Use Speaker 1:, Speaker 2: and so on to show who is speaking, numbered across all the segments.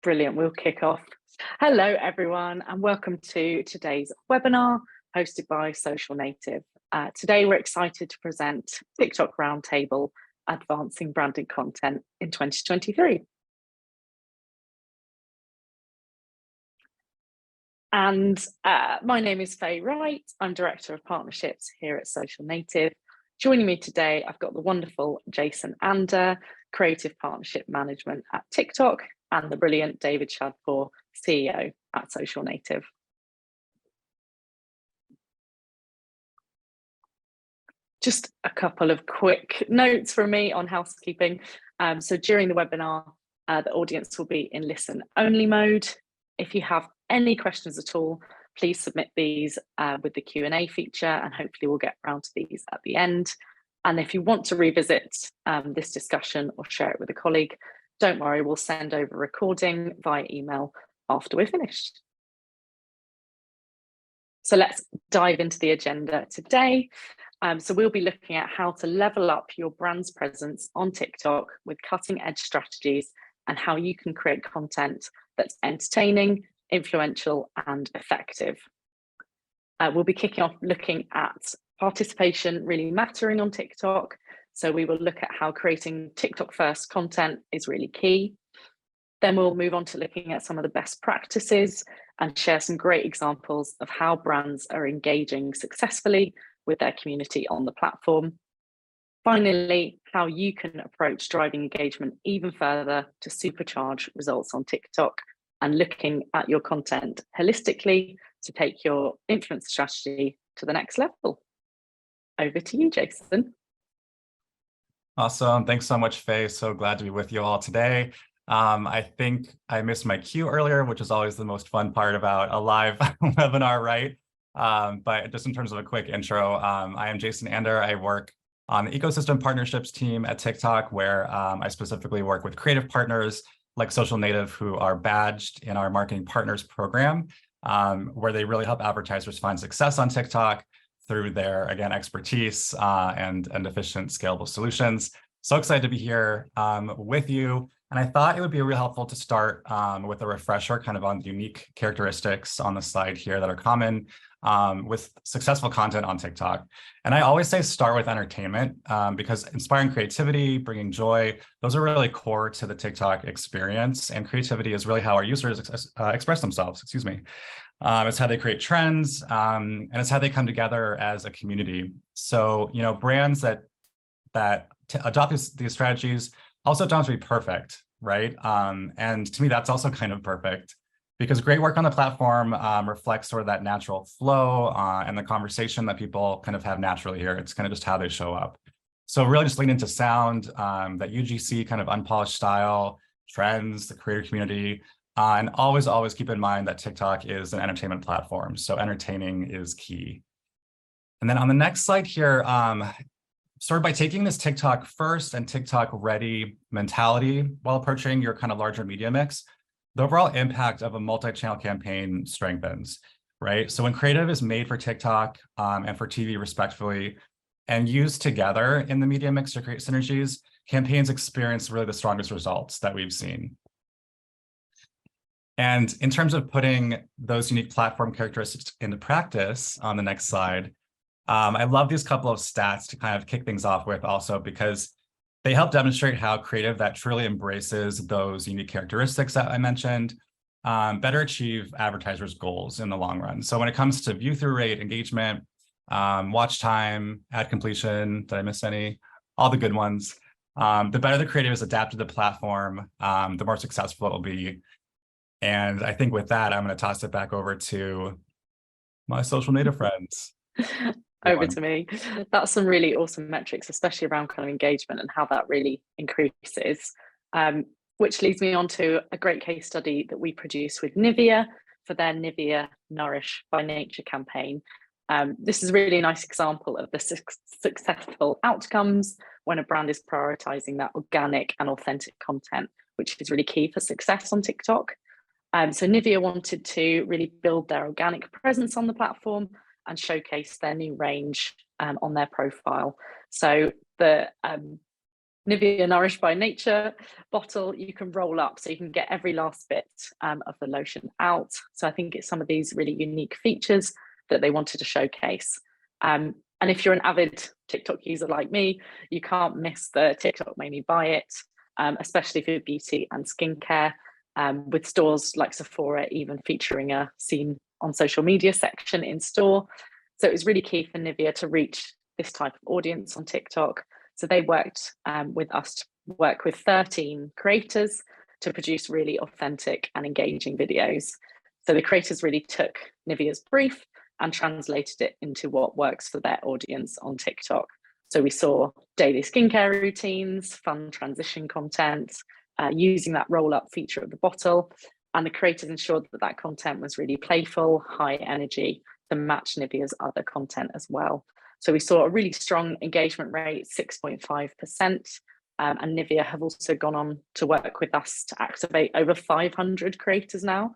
Speaker 1: Brilliant, we'll kick off. Hello everyone and welcome to today's webinar hosted by Social Native. Today we're excited to present TikTok Roundtable, Advancing Branded Content in 2023. And my name is Faye Wright. I'm Director of Partnerships here at Social Native. Joining me today, I've got the wonderful Jason Ander, Creative Partnership Management at TikTok, and the brilliant David Shadpour, CEO at Social Native. Just a couple of quick notes from me on housekeeping. So during the webinar, the audience will be in listen-only mode. If you have any questions at all, please submit these with the Q&A feature, and hopefully we'll get around to these at the end. And if you want to revisit this discussion or share it with a colleague, don't worry, we'll send over a recording via email after we're finished. So let's dive into the agenda today. So we'll be looking at how to level up your brand's presence on TikTok with cutting edge strategies and how you can create content that's entertaining, influential, and effective. We'll be kicking off looking at participation really mattering on TikTok. So we will look at how creating TikTok first content is really key. Then we'll move on to looking at some of the best practices and share some great examples of how brands are engaging successfully with their community on the platform. Finally, how you can approach driving engagement even further to supercharge results on TikTok and looking at your content holistically to take your influence strategy to the next level. Over to you, Jason.
Speaker 2: Awesome. Thanks so much, Faye. So glad to be with you all today. I think I missed my cue earlier, which is always the most fun part about a live webinar, right? But just in terms of a quick intro, I am Jason Ander. I work on the ecosystem partnerships team at TikTok, where I specifically work with creative partners like Social Native who are badged in our marketing partners program, where they really help advertisers find success on TikTok through their, again, expertise and efficient scalable solutions. So excited to be here with you. And I thought it would be really helpful to start with a refresher kind of on the unique characteristics on the slide here that are common with successful content on TikTok. And I always say start with entertainment because inspiring creativity, bringing joy, those are really core to the TikTok experience. And creativity is really how our users express themselves, excuse me. It's how they create trends, and it's how they come together as a community. So, you know, brands that adopt these strategies also don't have to be perfect, right? And to me, that's also kind of perfect because great work on the platform reflects sort of that natural flow and the conversation that people kind of have naturally here. It's kind of just how they show up. So really just lean into sound, that UGC kind of unpolished style, trends, the creator community, and always keep in mind that TikTok is an entertainment platform. So entertaining is key. And then on the next slide here, sort of by taking this TikTok first and TikTok ready mentality while approaching your kind of larger media mix, the overall impact of a multi-channel campaign strengthens, right? So when creative is made for TikTok and for TV respectively and used together in the media mix to create synergies, campaigns experience really the strongest results that we've seen. And in terms of putting those unique platform characteristics into practice on the next slide, I love these couple of stats to kind of kick things off with also because they help demonstrate how creative that truly embraces those unique characteristics that I mentioned better achieve advertisers' goals in the long run. So when it comes to view-through rate, engagement, watch time, ad completion, did I miss any? All the good ones. The better the creative is adapted to the platform, the more successful it will be. And I think with that, I'm going to toss it back over to my social native friends.
Speaker 1: Over to me. That's some really awesome metrics, especially around kind of engagement and how that really increases, which leads me on to a great case study that we produced with Nivea for their Nivea Nourish by Nature campaign. This is a really nice example of the successful outcomes when a brand is prioritizing that organic and authentic content, which is really key for success on TikTok. So Nivea wanted to really build their organic presence on the platform and showcase their new range on their profile. So the Nivea Nourish by Nature bottle, you can roll up so you can get every last bit of the lotion out. So I think it's some of these really unique features that they wanted to showcase. And if you're an avid TikTok user like me, you can't miss the TikTok made me buy it, especially for beauty and skincare, with stores like Sephora even featuring a seen on social media section in store. So it was really key for Nivea to reach this type of audience on TikTok. So they worked with us to work with 13 creators to produce really authentic and engaging videos. So the creators really took Nivea's brief and translated it into what works for their audience on TikTok. So we saw daily skincare routines, fun transition content, using that roll-up feature of the bottle. And the creators ensured that that content was really playful, high energy to match Nivea's other content as well. So we saw a really strong engagement rate, 6.5%. And Nivea have also gone on to work with us to activate over 500 creators now.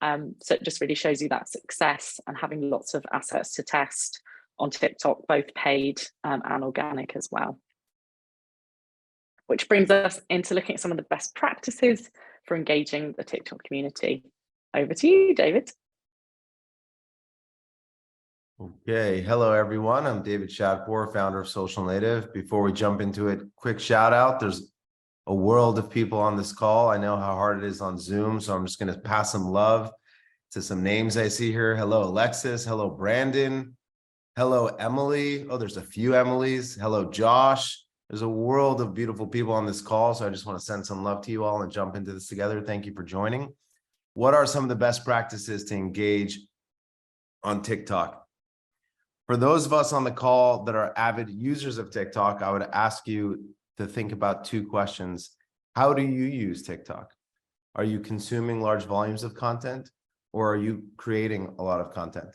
Speaker 1: So it just really shows you that success and having lots of assets to test on TikTok, both paid and organic as well. Which brings us into looking at some of the best practices for engaging the TikTok community. Over to you, David.
Speaker 3: Okay, hello everyone. I'm David Shadpour, founder of Social Native. Before we jump into it, quick shout out. There's a world of people on this call. I know how hard it is on Zoom, so I'm just going to pass some love to some names I see here. Hello, Alexis. Hello, Brandon. Hello, Emily. Oh, there's a few Emilys. Hello, Josh. There's a world of beautiful people on this call, so I just want to send some love to you all and jump into this together. Thank you for joining. What are some of the best practices to engage on TikTok? For those of us on the call that are avid users of TikTok, I would ask you to think about two questions. How do you use TikTok? Are you consuming large volumes of content, or are you creating a lot of content?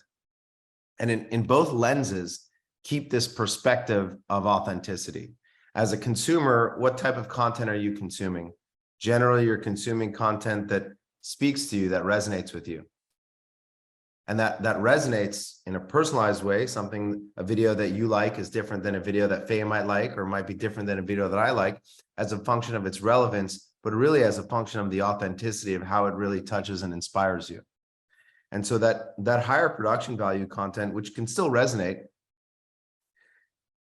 Speaker 3: And in both lenses, keep this perspective of authenticity. As a consumer, what type of content are you consuming? Generally, you're consuming content that speaks to you, that resonates with you. And that resonates in a personalized way. A video that you like is different than a video that Faye might like, or might be different than a video that I like, as a function of its relevance, but really as a function of the authenticity of how it really touches and inspires you. And so that higher production value content, which can still resonate,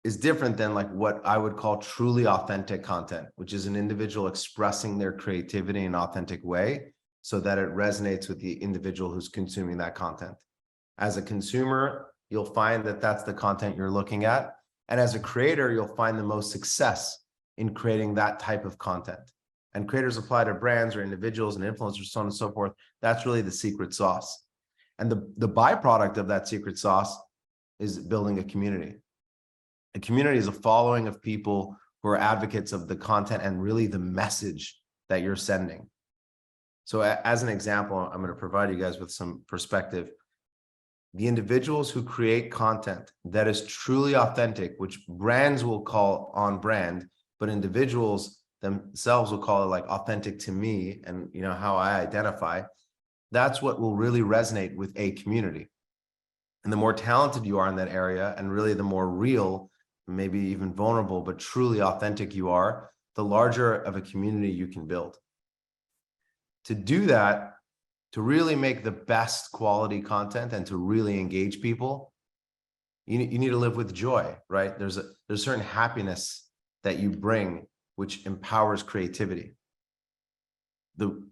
Speaker 3: is different than like what I would call truly authentic content, which is an individual expressing their creativity in an authentic way, so that it resonates with the individual who's consuming that content. As a consumer, you'll find that that's the content you're looking at. And as a creator, you'll find the most success in creating that type of content. And creators apply to brands or individuals and influencers, so on and so forth. That's really the secret sauce. And the byproduct of that secret sauce is building a community. A community is a following of people who are advocates of the content and really the message that you're sending. So as an example, I'm going to provide you guys with some perspective. The individuals who create content that is truly authentic, which brands will call on brand, but individuals themselves will call it like authentic to me and how I identify, that's what will really resonate with a community. And the more talented you are in that area, and really the more real, maybe even vulnerable, but truly authentic you are, the larger of a community you can build. To do that, to really make the best quality content and to really engage people, you need to live with joy, right? There's certain happiness that you bring, which empowers creativity. The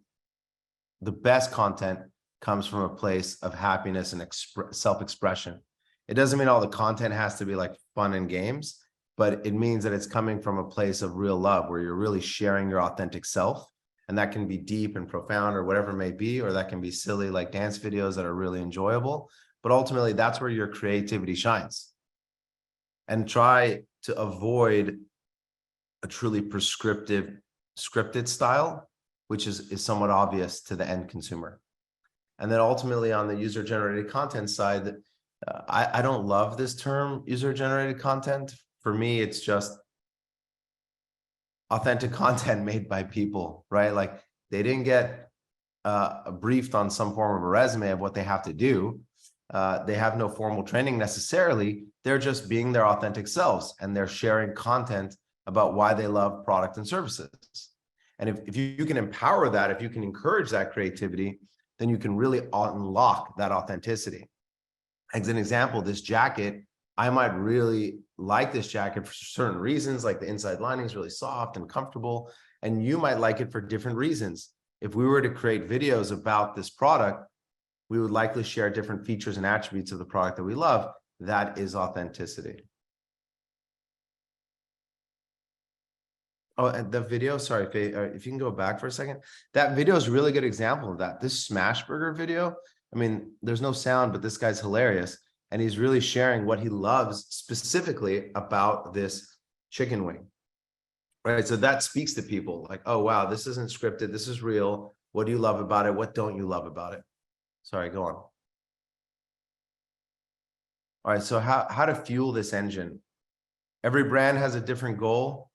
Speaker 3: best content comes from a place of happiness and self-expression. It doesn't mean all the content has to be like fun and games, but it means that it's coming from a place of real love, where you're really sharing your authentic self. And that can be deep and profound or whatever it may be, or that can be silly like dance videos that are really enjoyable. But ultimately, that's where your creativity shines. And try to avoid a truly prescriptive, scripted style, which is somewhat obvious to the end consumer. And then ultimately on the user-generated content side, I don't love this term, user-generated content. For me, it's just authentic content made by people, right? Like they didn't get briefed on some form of a resume of what they have to do. They have no formal training necessarily. They're just being their authentic selves, and they're sharing content about why they love product and services. And if you can empower that, if you can encourage that creativity, then you can really unlock that authenticity. As an example, this jacket, I might really like this jacket for certain reasons, like the inside lining is really soft and comfortable, and you might like it for different reasons. If we were to create videos about this product, we would likely share different features and attributes of the product that we love. That is authenticity. Oh, and the video, sorry, if you can go back for a second. That video is a really good example of that. This smash burger video, I mean, there's no sound, but this guy's hilarious. And he's really sharing what he loves specifically about this chicken wing, right? So that speaks to people like, oh, wow, this isn't scripted. This is real. What do you love about it? What don't you love about it? Sorry, go on. All right, so how to fuel this engine? Every brand has a different goal.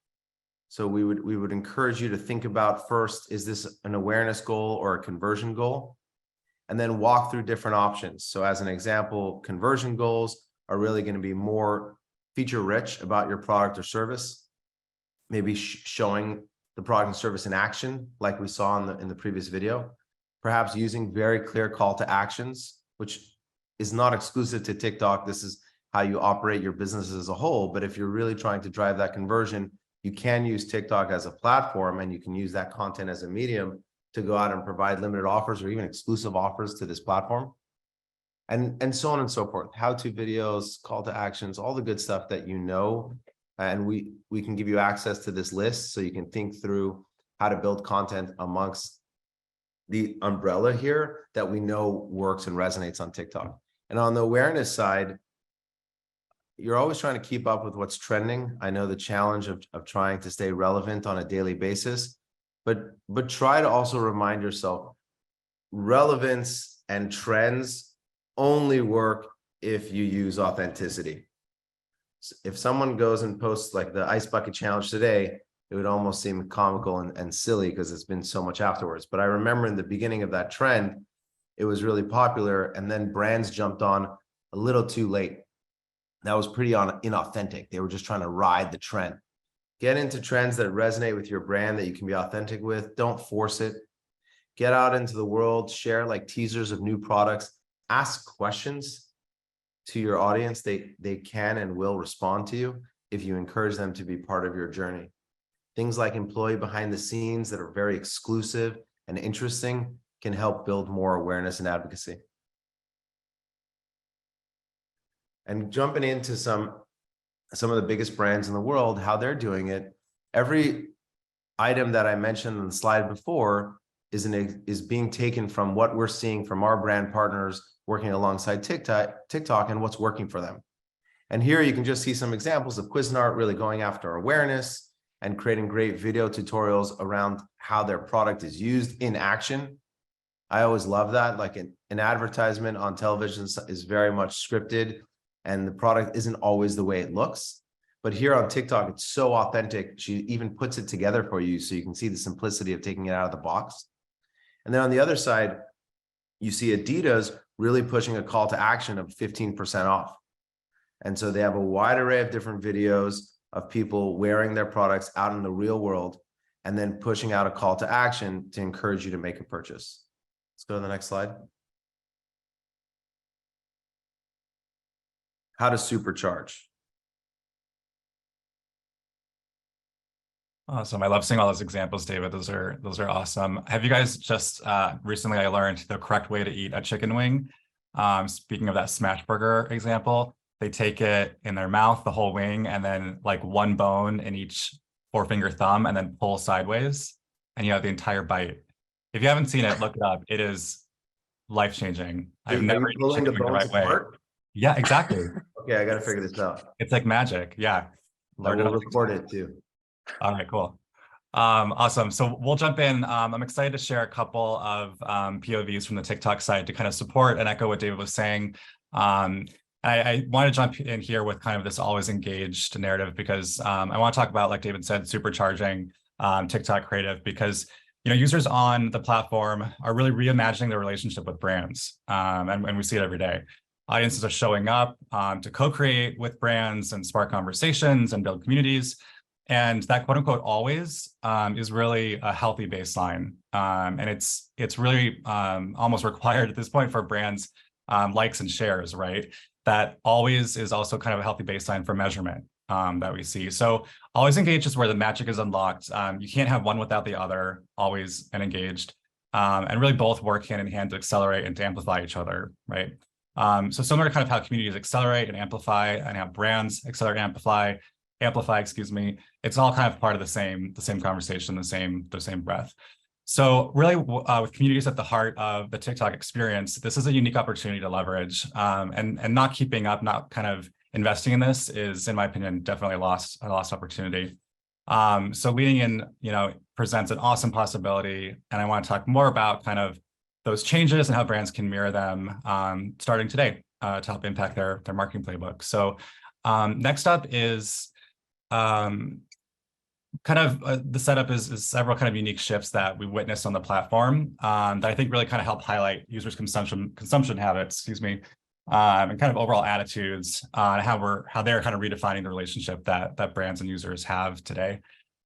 Speaker 3: So we would encourage you to think about first, is this an awareness goal or a conversion goal? And then walk through different options. So as an example, conversion goals are really going to be more feature rich about your product or service, maybe showing the product and service in action, like we saw in the previous video, perhaps using very clear call to actions, which is not exclusive to TikTok. This is how you operate your business as a whole. But if you're really trying to drive that conversion, you can use TikTok as a platform, and you can use that content as a medium to go out and provide limited offers or even exclusive offers to this platform, and so on and so forth. How-to videos, call to actions, all the good stuff that you know, and we can give you access to this list so you can think through how to build content amongst the umbrella here that we know works and resonates on TikTok. And on the awareness side, you're always trying to keep up with what's trending. I know the challenge of trying to stay relevant on a daily basis, but try to also remind yourself, relevance and trends only work if you use authenticity. If someone goes and posts like the ice bucket challenge today, it would almost seem comical and silly because it's been so much afterwards. But I remember in the beginning of that trend, it was really popular, and then brands jumped on a little too late. That was pretty inauthentic. They were just trying to ride the trend. Get into trends that resonate with your brand, that you can be authentic with. Don't force it. Get out into the world, share like teasers of new products, ask questions to your audience. They can and will respond to you if you encourage them to be part of your journey. Things like employee behind the scenes that are very exclusive and interesting can help build more awareness and advocacy. And jumping into some of the biggest brands in the world, how they're doing it. Every item that I mentioned on the slide before is being taken from what we're seeing from our brand partners working alongside TikTok and what's working for them. And here you can just see some examples of Cuisinart really going after awareness and creating great video tutorials around how their product is used in action. I always love that. Like an advertisement on television is very much scripted, and the product isn't always the way it looks. But here on TikTok, it's so authentic. She even puts it together for you so you can see the simplicity of taking it out of the box. And then on the other side, you see Adidas really pushing a call to action of 15% off. And so they have a wide array of different videos of people wearing their products out in the real world, and then pushing out a call to action to encourage you to make a purchase. Let's go to the next slide. How to supercharge.
Speaker 2: Awesome. I love seeing all those examples, David. Those are awesome. Have you guys just recently I learned the correct way to eat a chicken wing. Speaking of that smash burger example, they take it in their mouth, the whole wing, and then like one bone in each forefinger thumb, and then pull sideways, and you have the entire bite. If you haven't seen it, look it up. It is life-changing. I've never eaten chicken wing the right way. Yeah, exactly.
Speaker 3: Okay, I got to figure this out.
Speaker 2: It's like magic. Yeah.
Speaker 3: I will record it too.
Speaker 2: All right, cool. Awesome. So we'll jump in. I'm excited to share a couple of POVs from the TikTok side to kind of support and echo what David was saying. I want to jump in here with kind of this always engaged narrative because I want to talk about, like David said, supercharging TikTok creative, because users on the platform are really reimagining their relationship with brands, and we see it every day. Audiences are showing up to co-create with brands and spark conversations and build communities. And that quote unquote always is really a healthy baseline. And it's really almost required at this point for brands likes and shares, right? That always is also kind of a healthy baseline for measurement that we see. So always engaged is where the magic is unlocked. You can't have one without the other, always and engaged. And really both work hand in hand to accelerate and to amplify each other, right? So similar to kind of how communities accelerate and amplify and how brands accelerate and amplify, excuse me, it's all kind of part of the same conversation, the same breath. So really with communities at the heart of the TikTok experience, this is a unique opportunity to leverage and not keeping up, not kind of investing in this is, in my opinion, definitely a lost opportunity. So leading in, presents an awesome possibility. And I want to talk more about kind of those changes and how brands can mirror them starting today to help impact their marketing playbook. So next up is the setup is several kind of unique shifts that we witnessed on the platform that I think really kind of help highlight users' consumption habits, excuse me, and kind of overall attitudes on how they're kind of redefining the relationship that brands and users have today.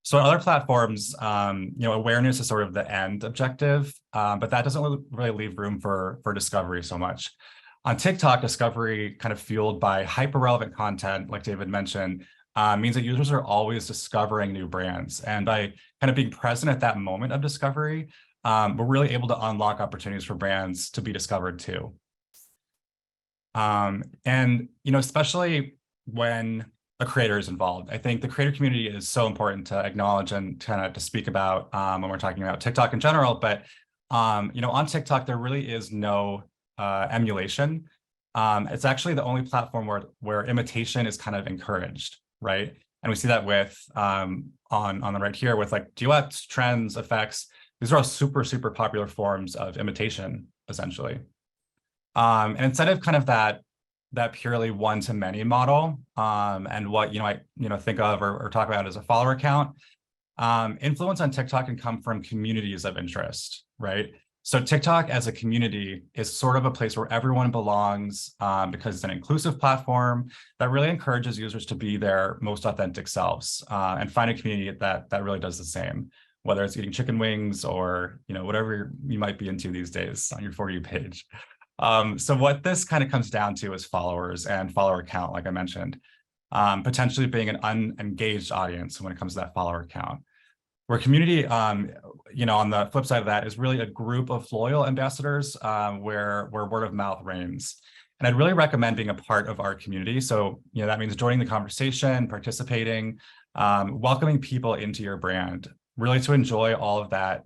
Speaker 2: So on other platforms, awareness is sort of the end objective, but that doesn't really leave room for discovery so much. On TikTok, discovery kind of fueled by hyper-relevant content, like David mentioned, means that users are always discovering new brands. And by kind of being present at that moment of discovery, we're really able to unlock opportunities for brands to be discovered too. And, especially when a creator is involved, I think the creator community is so important to acknowledge and kind of to speak about when we're talking about TikTok in general. But, on TikTok, there really is no emulation. It's actually the only platform where imitation is kind of encouraged. Right. And we see that with on the right here with like duets, trends, effects. These are all super, super popular forms of imitation, essentially. And instead of kind of that purely one-to-many model and what I think of or talk about as a follower count, influence on TikTok can come from communities of interest, right? So TikTok as a community is sort of a place where everyone belongs because it's an inclusive platform that really encourages users to be their most authentic selves and find a community that really does the same, whether it's eating chicken wings or whatever you might be into these days on your For You page. So what this kind of comes down to is followers and follower count, like I mentioned, potentially being an unengaged audience when it comes to that follower count. Where community, on the flip side of that, is really a group of loyal ambassadors where word of mouth reigns. And I'd really recommend being a part of our community. So, that means joining the conversation, participating, welcoming people into your brand, really to enjoy all of that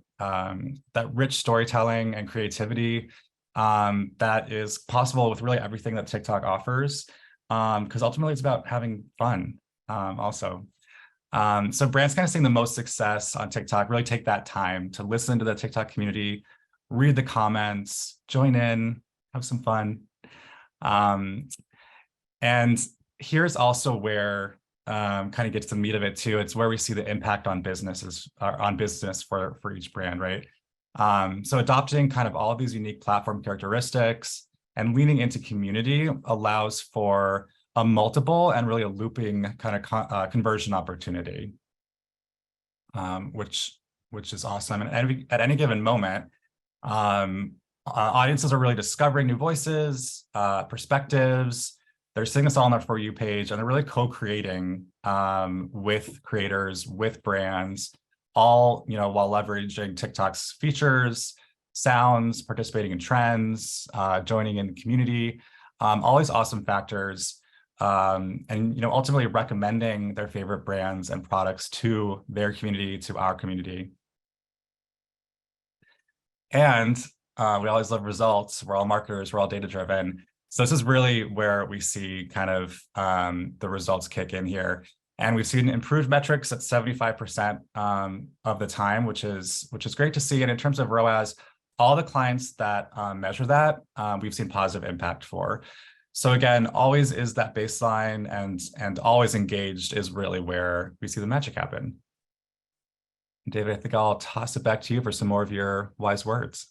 Speaker 2: rich storytelling and creativity that is possible with really everything that TikTok offers, because ultimately it's about having fun also. So brands kind of seeing the most success on TikTok really take that time to listen to the TikTok community, read the comments, join in, have some fun. And here's also where kind of gets the meat of it too. It's where we see the impact on business for each brand, right? So adopting kind of all of these unique platform characteristics and leaning into community allows for a multiple and really a looping kind of conversion opportunity, which is awesome. And at any given moment, audiences are really discovering new voices, perspectives. They're seeing this all on their For You page, and they're really co-creating with creators, with brands, all while leveraging TikTok's features, sounds, participating in trends, joining in community, all these awesome factors. And ultimately recommending their favorite brands and products to their community, to our community. And we always love results. We're all marketers. We're all data driven. So this is really where we see kind of the results kick in here. And we've seen improved metrics at 75% of the time, which is great to see. And in terms of ROAS, all the clients that measure that, we've seen positive impact for. So again, always is that baseline and always engaged is really where we see the magic happen. David, I think I'll toss it back to you for some more of your wise words.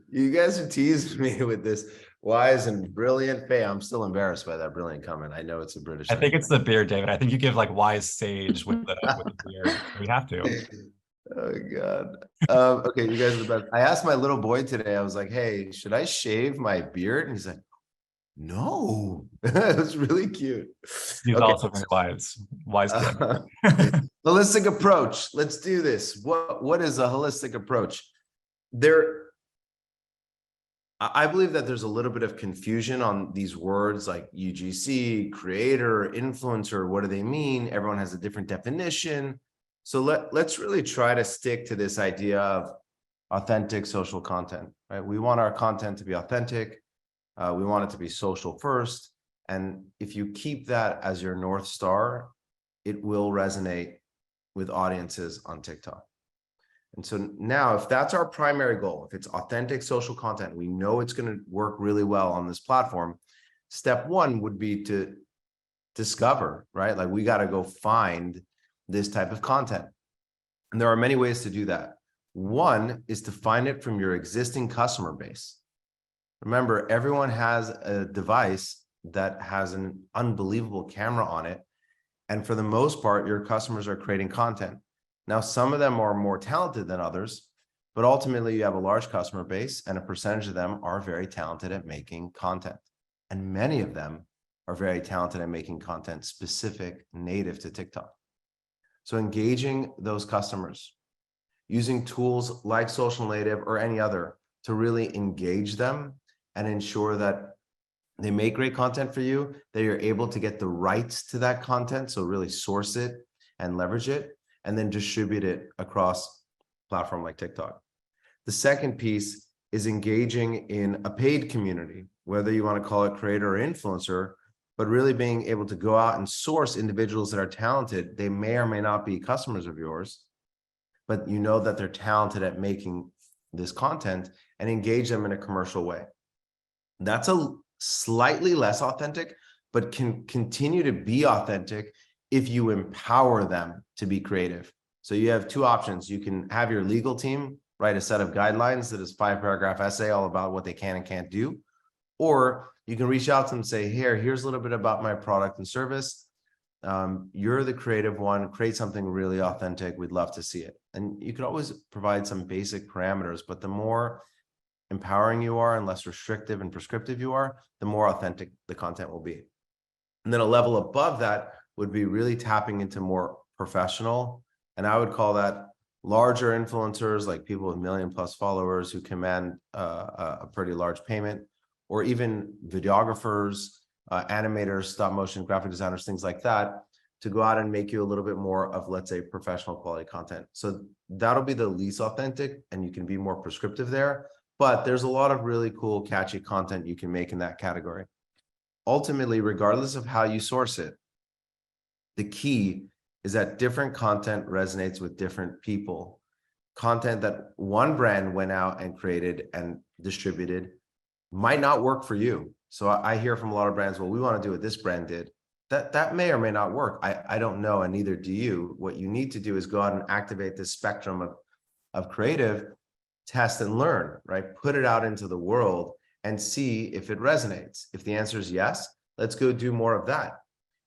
Speaker 3: You guys are teasing me with this Wise and brilliant Faye. I'm still embarrassed by that brilliant comment. I know it's a British
Speaker 2: I
Speaker 3: thing.
Speaker 2: think it's the beard, David. I think you give like wise sage with the beard. We have to.
Speaker 3: Oh God. Okay, you guys are the best. I asked my little boy today, I was like, hey, should I shave my beard? And he's like, no. It was really cute.
Speaker 2: He's
Speaker 3: Okay.
Speaker 2: also very wise kid.
Speaker 3: Holistic approach. Let's do this. What is a holistic approach? I believe that there's a little bit of confusion on these words like UGC, creator, influencer. What do they mean? Everyone has a different definition. So let's really try to stick to this idea of authentic social content, right? We want our content to be authentic. We want it to be social first. And if you keep that as your North Star, it will resonate with audiences on TikTok. And so now, if that's our primary goal, if it's authentic social content, we know it's going to work really well on this platform. Step one would be to discover, right? Like we got to go find this type of content. And there are many ways to do that. One is to find it from your existing customer base. Remember, everyone has a device that has an unbelievable camera on it. And for the most part, your customers are creating content. Now, some of them are more talented than others, but ultimately you have a large customer base and a percentage of them are very talented at making content. And many of them are very talented at making content specific, native to TikTok. So engaging those customers, using tools like Social Native or any other to really engage them and ensure that they make great content for you, that you're able to get the rights to that content. So really source it and leverage it, and then distribute it across a platform like TikTok. The second piece is engaging in a paid community, whether you want to call it creator or influencer, but really being able to go out and source individuals that are talented. They may or may not be customers of yours, but you know that they're talented at making this content, and engage them in a commercial way. That's a slightly less authentic, but can continue to be authentic if you empower them to be creative. So you have two options. You can have your legal team write a set of guidelines that is 5-paragraph essay all about what they can and can't do. Or you can reach out to them and say, here's a little bit about my product and service. You're the creative one, create something really authentic. We'd love to see it. And you could always provide some basic parameters, but the more empowering you are and less restrictive and prescriptive you are, the more authentic the content will be. And then a level above that would be really tapping into more professional. And I would call that larger influencers, like people with 1 million+ followers who command a pretty large payment, or even videographers, animators, stop motion, graphic designers, things like that, to go out and make you a little bit more of, let's say, professional quality content. So that'll be the least authentic, and you can be more prescriptive there. But there's a lot of really cool, catchy content you can make in that category. Ultimately, regardless of how you source it, the key is that different content resonates with different people. Content that one brand went out and created and distributed might not work for you. So I hear from a lot of brands, well, we want to do what this brand did. That may or may not work. I don't know, and neither do you. What you need to do is go out and activate this spectrum of creative, test and learn, right? Put it out into the world and see if it resonates. If the answer is yes, let's go do more of that.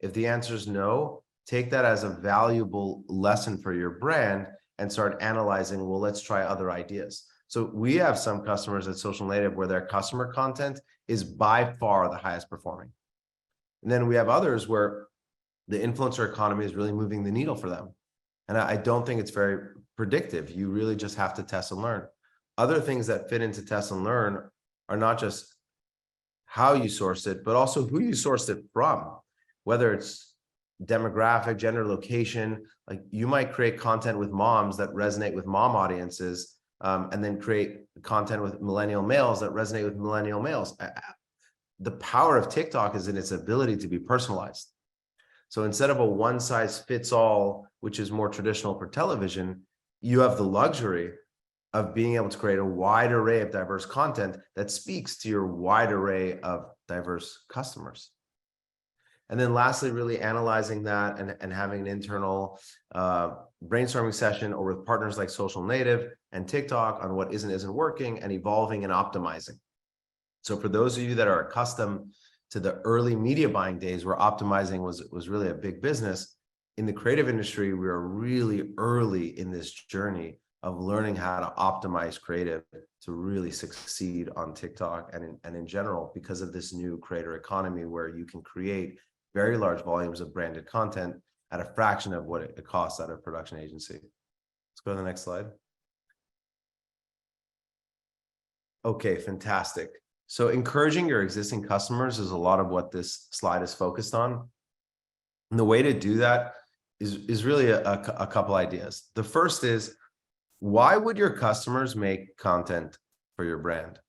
Speaker 3: If the answer is no, take that as a valuable lesson for your brand and start analyzing, well, let's try other ideas. So we have some customers at Social Native where their customer content is by far the highest performing. And then we have others where the influencer economy is really moving the needle for them. And I don't think it's very predictive. You really just have to test and learn. Other things that fit into test and learn are not just how you source it, but also who you sourced it from, whether it's demographic, gender, location. Like you might create content with moms that resonate with mom audiences, and then create content with millennial males that resonate with millennial males. The power of TikTok is in its ability to be personalized. So instead of a one size fits all, which is more traditional for television, you have the luxury of being able to create a wide array of diverse content that speaks to your wide array of diverse customers. And then lastly, really analyzing that and having an internal brainstorming session or with partners like Social Native and TikTok on what isn't working, and evolving and optimizing. So for those of you that are accustomed to the early media buying days where optimizing was really a big business, in the creative industry, we are really early in this journey of learning how to optimize creative to really succeed on TikTok and in general, because of this new creator economy where you can create very large volumes of branded content at a fraction of what it costs at a production agency. Let's go to the next slide. Okay, fantastic. So encouraging your existing customers is a lot of what this slide is focused on. And the way to do that is really a couple ideas. The first is, why would your customers make content for your brand?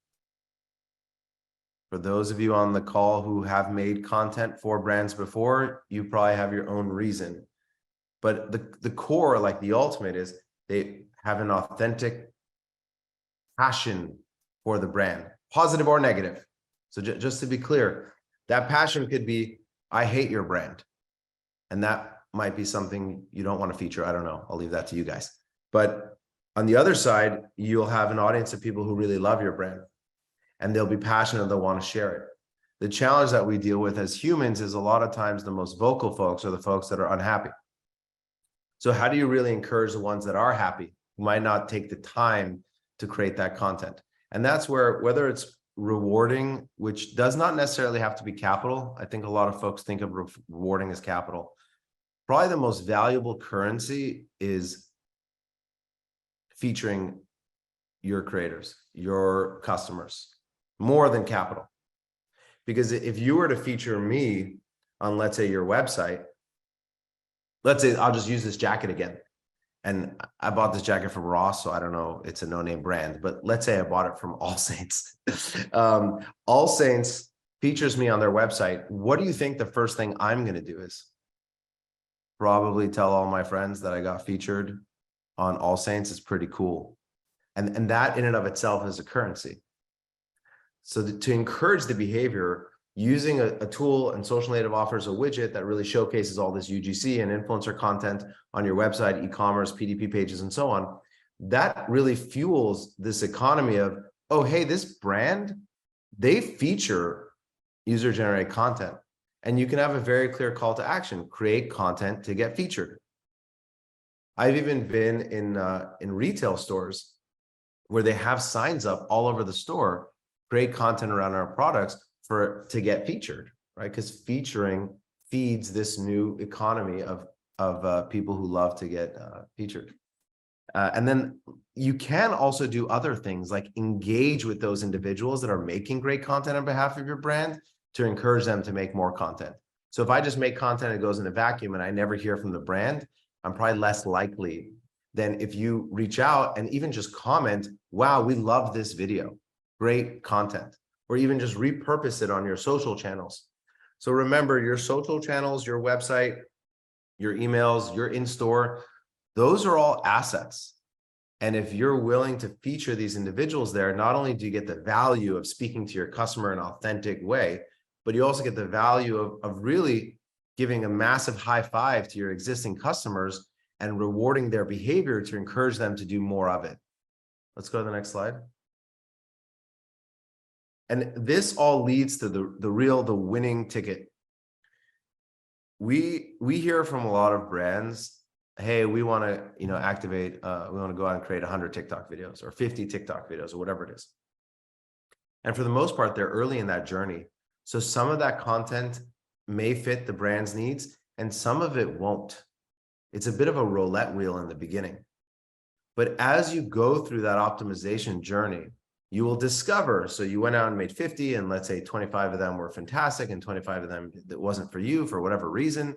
Speaker 3: For those of you on the call who have made content for brands before, you probably have your own reason. But the core, like the ultimate, is they have an authentic passion for the brand, positive or negative. So just to be clear, that passion could be, I hate your brand. And that might be something you don't want to feature. I don't know. I'll leave that to you guys. But on the other side, you'll have an audience of people who really love your brand, and they'll be passionate. They'll want to share it. The challenge that we deal with as humans is a lot of times the most vocal folks are the folks that are unhappy. So how do you really encourage the ones that are happy, who might not take the time to create that content? And that's where, whether it's rewarding, which does not necessarily have to be capital. I think a lot of folks think of rewarding as capital. Probably the most valuable currency is featuring your creators, your customers, more than capital. Because if you were to feature me on, let's say, your website, let's say, I'll just use this jacket again. And I bought this jacket from Ross, so I don't know, it's a no-name brand, but let's say I bought it from All Saints. All Saints features me on their website. What do you think the first thing I'm going to do is? Probably tell all my friends that I got featured on All Saints. Is pretty cool. And that in and of itself is a currency. So to encourage the behavior, using a tool, and Social Native offers a widget that really showcases all this UGC and influencer content on your website, e-commerce, PDP pages, and so on. That really fuels this economy of, oh, hey, this brand, they feature user-generated content. And you can have a very clear call to action: create content to get featured. I've even been in retail stores where they have signs up all over the store, create content around our products to get featured, right? Because featuring feeds this new economy of people who love to get featured. And then you can also do other things like engage with those individuals that are making great content on behalf of your brand to encourage them to make more content. So if I just make content and it goes in a vacuum and I never hear from the brand, I'm probably less likely than if you reach out and even just comment, wow, we love this video, great content, or even just repurpose it on your social channels. So remember, your social channels, your website, your emails, your in-store, those are all assets. And if you're willing to feature these individuals there, not only do you get the value of speaking to your customer in an authentic way, but you also get the value of really giving a massive high five to your existing customers and rewarding their behavior to encourage them to do more of it. Let's go to the next slide. And this all leads to the winning ticket. We hear from a lot of brands, hey, we want to, activate, we want to go out and create 100 TikTok videos or 50 TikTok videos or whatever it is. And for the most part, they're early in that journey. So some of that content may fit the brand's needs and some of it won't. It's a bit of a roulette wheel in the beginning. But as you go through that optimization journey, you will discover, so you went out and made 50, and let's say 25 of them were fantastic and 25 of them that wasn't for you for whatever reason,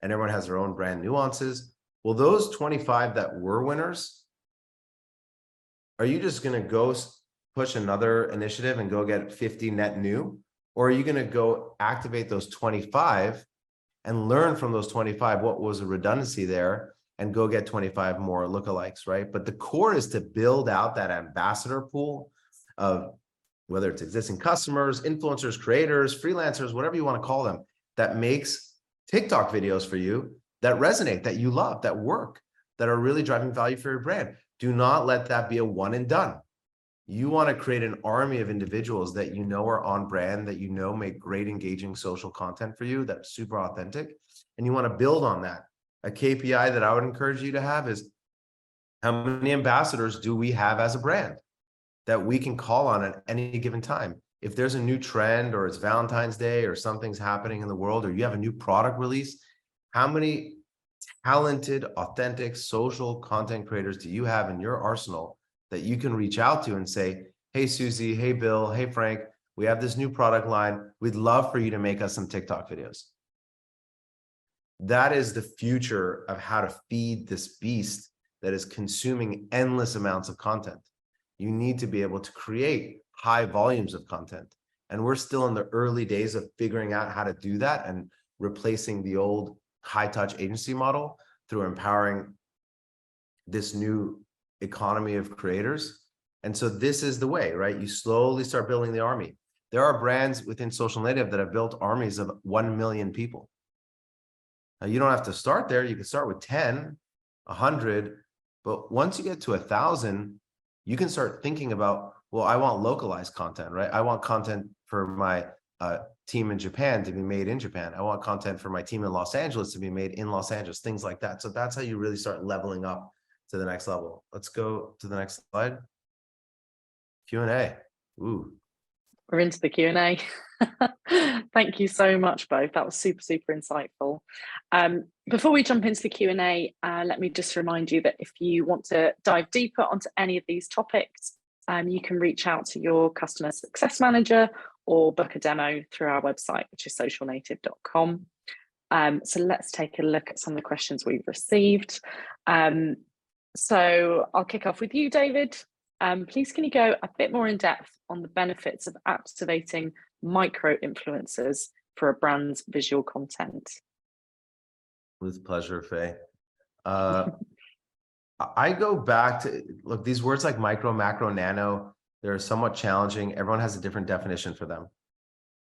Speaker 3: and everyone has their own brand nuances. Well, those 25 that were winners, are you just going to go push another initiative and go get 50 net new? Or are you going to go activate those 25 and learn from those 25 what was a redundancy there and go get 25 more lookalikes, right? But the core is to build out that ambassador pool of whether it's existing customers, influencers, creators, freelancers, whatever you want to call them, that makes TikTok videos for you that resonate, that you love, that work, that are really driving value for your brand. Do not let that be a one and done. You want to create an army of individuals that you know are on brand, that you know make great engaging social content for you, that's super authentic, and you want to build on that. A KPI that I would encourage you to have is, how many ambassadors do we have as a brand that we can call on at any given time? If there's a new trend, or it's Valentine's Day, or something's happening in the world, or you have a new product release, how many talented, authentic social content creators do you have in your arsenal that you can reach out to and say, hey, Susie, hey, Bill, hey, Frank, we have this new product line. We'd love for you to make us some TikTok videos. That is the future of how to feed this beast that is consuming endless amounts of content. You need to be able to create high volumes of content. And we're still in the early days of figuring out how to do that and replacing the old high-touch agency model through empowering this new economy of creators. And so this is the way, right? You slowly start building the army. There are brands within social native that have built armies of 1 million people. Now, you don't have to start there. You can start with 10, 100, but once you get to 1,000, you can start thinking about, well, I want localized content, right? I want content for my team in Japan to be made in Japan. I want content for my team in Los Angeles to be made in Los Angeles, things like that. So that's how you really start leveling up to the next level. Let's go to the next slide. Q&A. Ooh.
Speaker 1: We're into the Q&A. Thank you so much, both. That was super, super insightful. Before we jump into the Q&A, let me just remind you that if you want to dive deeper onto any of these topics, you can reach out to your customer success manager or book a demo through our website, which is socialnative.com. So let's take a look at some of the questions we've received. So I'll kick off with you, David. Please, can you go a bit more in depth on the benefits of activating micro influencers for a brand's visual content?
Speaker 3: With pleasure, Faye. I go back to, look, these words like micro, macro, nano, they're somewhat challenging. Everyone has a different definition for them.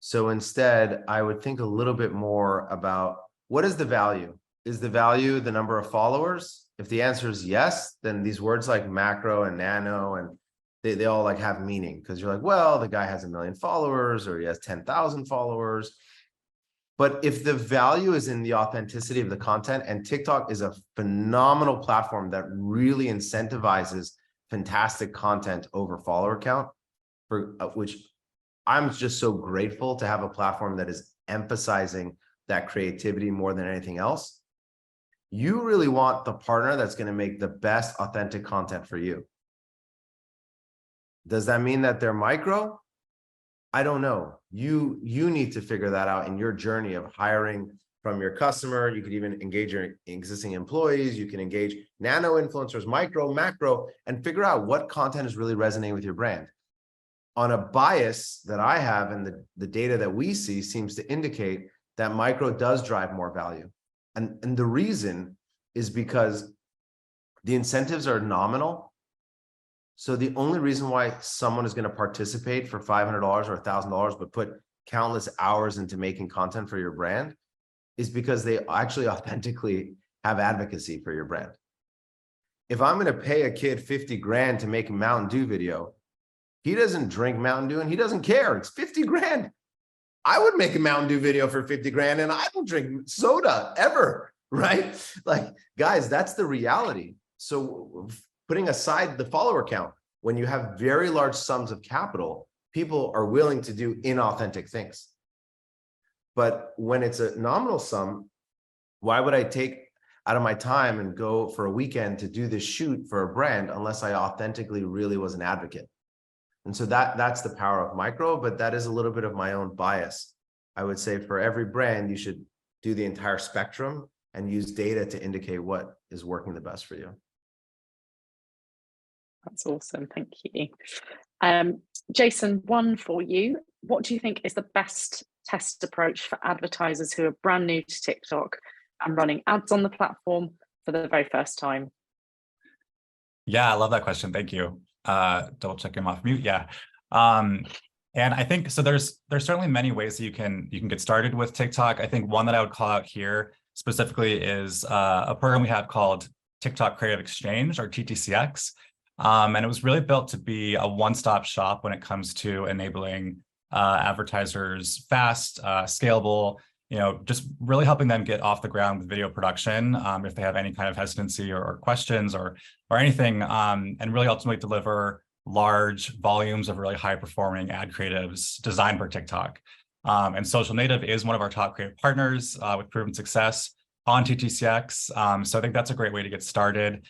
Speaker 3: So instead, I would think a little bit more about, what is the value? Is the value the number of followers? If the answer is yes, then these words like macro and nano, and they all like have meaning, because you're like, well, the guy has 1 million followers, or he has 10,000 followers. But if the value is in the authenticity of the content, and TikTok is a phenomenal platform that really incentivizes fantastic content over follower count, for which I'm just so grateful to have a platform that is emphasizing that creativity more than anything else. You really want the partner that's going to make the best authentic content for you. Does that mean that they're micro? I don't know. You need to figure that out in your journey of hiring from your customer. You could even engage your existing employees. You can engage nano influencers, micro, macro, and figure out what content is really resonating with your brand. On a bias that I have, and the data that we see seems to indicate that micro does drive more value. And the reason is because the incentives are nominal. So the only reason why someone is going to participate for $500 or $1,000 but put countless hours into making content for your brand is because they actually authentically have advocacy for your brand. If I'm going to pay a kid 50 grand to make a Mountain Dew video, he doesn't drink Mountain Dew and he doesn't care. It's 50 grand. I would make a Mountain Dew video for 50 grand and I don't drink soda ever, right? Like, guys, that's the reality. So putting aside the follower count, when you have very large sums of capital, people are willing to do inauthentic things. But when it's a nominal sum, why would I take out of my time and go for a weekend to do this shoot for a brand unless I authentically really was an advocate? And so that's the power of micro, but that is a little bit of my own bias. I would say for every brand, you should do the entire spectrum and use data to indicate what is working the best for you.
Speaker 1: That's awesome. Thank you. Jason, one for you. What do you think is the best test approach for advertisers who are brand new to TikTok and running ads on the platform for the very first time?
Speaker 2: Yeah, I love that question. Thank you. Double checking off mute. Yeah. And I think so there's certainly many ways that you can get started with TikTok. I think one that I would call out here specifically is a program we have called TikTok Creative Exchange, or TTCX. And it was really built to be a one-stop shop when it comes to enabling advertisers fast, scalable, just really helping them get off the ground with video production if they have any kind of hesitancy or questions or anything, and really ultimately deliver large volumes of really high-performing ad creatives designed for TikTok. And Social Native is one of our top creative partners with proven success on TTCX. So I think that's a great way to get started.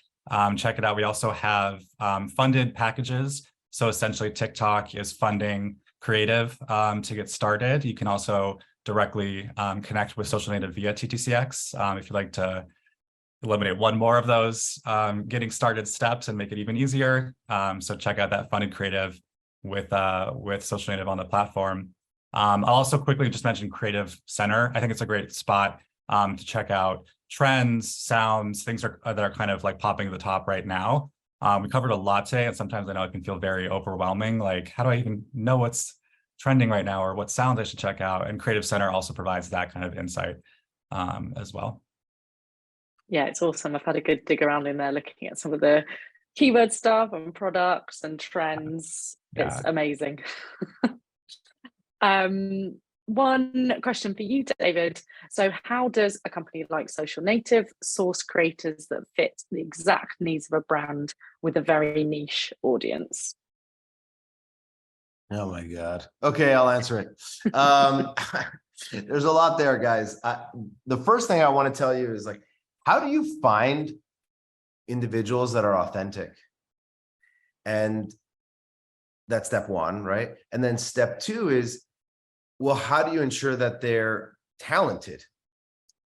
Speaker 2: Check it out. We also have funded packages. So essentially TikTok is funding creative to get started. You can also directly connect with Social Native via TTCX if you'd like to eliminate one more of those getting started steps and make it even easier. So check out that funded creative with Social Native on the platform. I'll also quickly just mention Creative Center. I think it's a great spot to check out trends, sounds, things that are kind of like popping to the top right now. We covered a lot today, and sometimes I know it can feel very overwhelming. Like, how do I even know what's trending right now or what sounds I should check out? And Creative Center also provides that kind of insight as well.
Speaker 1: Yeah, it's awesome. I've had a good dig around in there looking at some of the keyword stuff and products and trends.
Speaker 2: Yeah.
Speaker 1: It's amazing. One question for you, David. So how does a company like Social Native source creators that fit the exact needs of a brand with a very niche audience?
Speaker 3: Oh my God. Okay, I'll answer it. There's a lot there, guys. The first thing I want to tell you is, like, how do you find individuals that are authentic? And that's step one, right? And then step two is, well, how do you ensure that they're talented?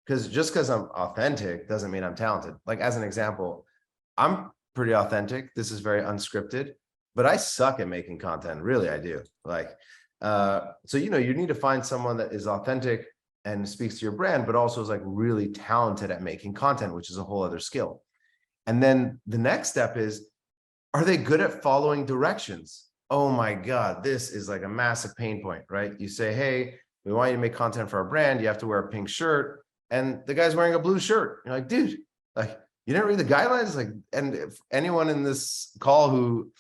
Speaker 3: Because just because I'm authentic doesn't mean I'm talented. Like, as an example, I'm pretty authentic. This is very unscripted, but I suck at making content. Really, I do. Like, so, you need to find someone that is authentic and speaks to your brand, but also is like really talented at making content, which is a whole other skill. And then the next step is, are they good at following directions? Oh my God, this is like a massive pain point, right? You say, hey, we want you to make content for our brand. You have to wear a pink shirt. And the guy's wearing a blue shirt. You're like, dude, like, you didn't read the guidelines? Like, and if anyone in this call who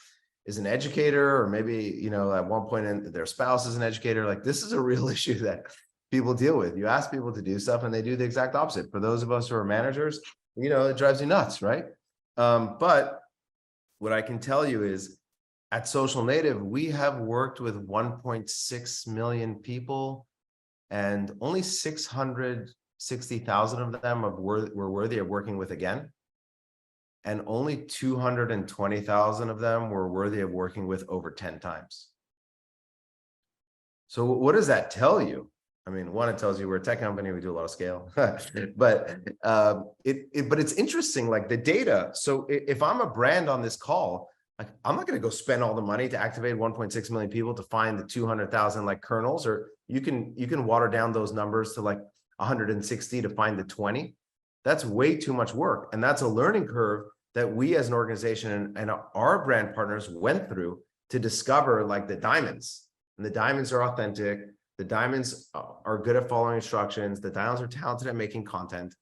Speaker 3: is an educator, or maybe, at one point their spouse is an educator, like, this is a real issue that people deal with. You ask people to do stuff and they do the exact opposite. For those of us who are managers, it drives you nuts, right? But what I can tell you is, at Social Native, we have worked with 1.6 million people, and only 660,000 of them were worthy of working with again. And only 220,000 of them were worthy of working with over 10 times. So what does that tell you? I mean, one, it tells you we're a tech company, we do a lot of scale, but it's interesting, like the data. So if I'm a brand on this call, like, I'm not going to go spend all the money to activate 1.6 million people to find the 200,000 like kernels, or you can water down those numbers to like 160 to find the 20. That's way too much work. And that's a learning curve that we as an organization and our brand partners went through to discover, like, the diamonds. And the diamonds are authentic. The diamonds are good at following instructions. The diamonds are talented at making content.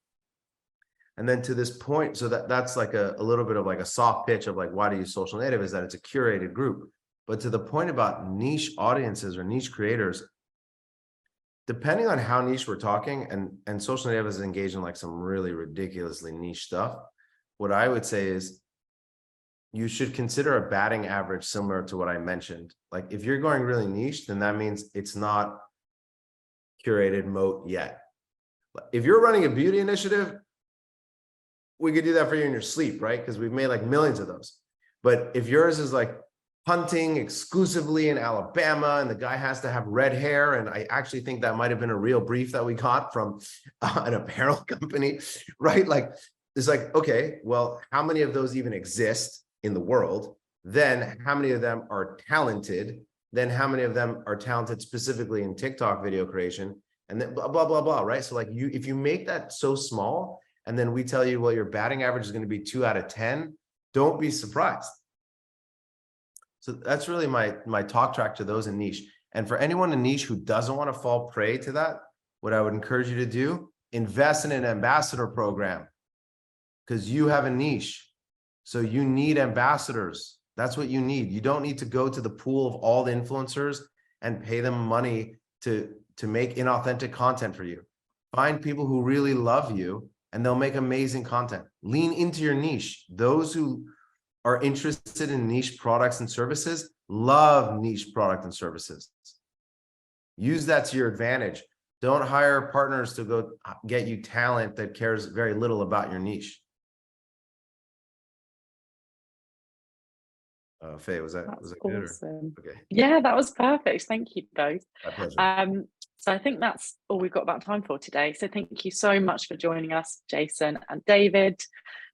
Speaker 3: And then to this point, so that's like a little bit of like a soft pitch of like, why do you use Social Native, is that it's a curated group. But to the point about niche audiences or niche creators, depending on how niche we're talking, and Social Native is engaged in like some really ridiculously niche stuff, what I would say is you should consider a batting average similar to what I mentioned. Like, if you're going really niche, then that means it's not curated moat yet. If you're running a beauty initiative, we could do that for you in your sleep, right? Because we've made like millions of those. But if yours is like hunting exclusively in Alabama, and the guy has to have red hair, and I actually think that might have been a real brief that we got from an apparel company, right? Like, it's like, okay, well, how many of those even exist in the world? Then how many of them are talented? Then how many of them are talented specifically in TikTok video creation? And then blah, blah, blah, blah, right? So like, if you make that so small, and then we tell you, well, your batting average is going to be 2 out of 10, don't be surprised. So that's really my talk track to those in niche. And for anyone in niche who doesn't want to fall prey to that, what I would encourage you to do, invest in an ambassador program, because you have a niche. So you need ambassadors. That's what you need. You don't need to go to the pool of all the influencers and pay them money to make inauthentic content for you. Find people who really love you and they'll make amazing content. Lean into your niche. Those who are interested in niche products and services love niche product and services. Use that to your advantage. Don't hire partners to go get you talent that cares very little about your niche. Faye, was that good?
Speaker 1: Awesome.
Speaker 3: Okay.
Speaker 1: Yeah, that was perfect. Thank you both.
Speaker 3: My pleasure.
Speaker 1: So I think that's all we've got about time for today. So thank you so much for joining us, Jason and David.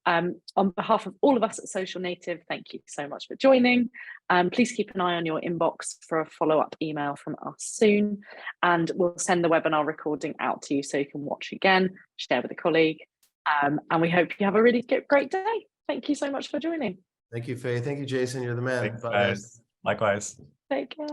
Speaker 1: On behalf of all of us at Social Native, thank you so much for joining. Please keep an eye on your inbox for a follow-up email from us soon, and we'll send the webinar recording out to you so you can watch again, share with a colleague, and we hope you have a really great day. Thank you so much for joining.
Speaker 3: Thank you, Faye. Thank you, Jason. You're the man.
Speaker 2: Thanks,
Speaker 3: Bye,
Speaker 2: guys. Likewise.
Speaker 1: Take care.